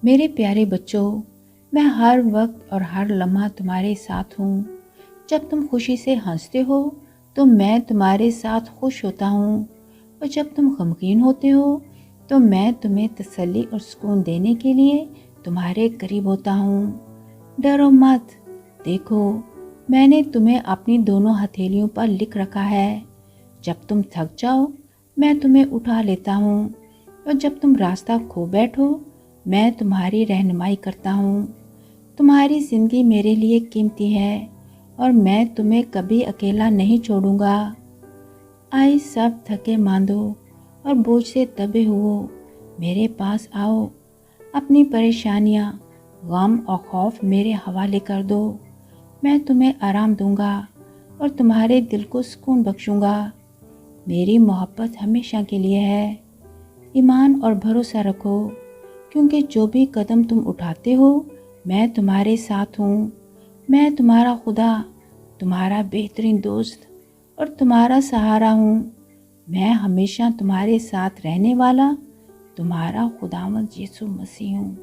میرے پیارے بچوں، میں ہر وقت اور ہر لمحہ تمہارے ساتھ ہوں۔ جب تم خوشی سے ہنستے ہو تو میں تمہارے ساتھ خوش ہوتا ہوں، اور جب تم غمگین ہوتے ہو تو میں تمہیں تسلی اور سکون دینے کے لیے تمہارے قریب ہوتا ہوں۔ ڈرو مت، دیکھو میں نے تمہیں اپنی دونوں ہتھیلیوں پر لکھ رکھا ہے۔ جب تم تھک جاؤ میں تمہیں اٹھا لیتا ہوں، اور جب تم راستہ کھو بیٹھو میں تمہاری رہنمائی کرتا ہوں۔ تمہاری زندگی میرے لیے قیمتی ہے اور میں تمہیں کبھی اکیلا نہیں چھوڑوں گا۔ آئی سب تھکے ماندو اور بوجھ سے دبے ہو میرے پاس آؤ، اپنی پریشانیاں، غم اور خوف میرے حوالے کر دو۔ میں تمہیں آرام دوں گا اور تمہارے دل کو سکون بخشوں گا۔ میری محبت ہمیشہ کے لیے ہے۔ ایمان اور بھروسہ رکھو، کیونکہ جو بھی قدم تم اٹھاتے ہو میں تمہارے ساتھ ہوں۔ میں تمہارا خدا، تمہارا بہترین دوست اور تمہارا سہارا ہوں۔ میں ہمیشہ تمہارے ساتھ رہنے والا تمہارا خداوند یسوع مسیح ہوں۔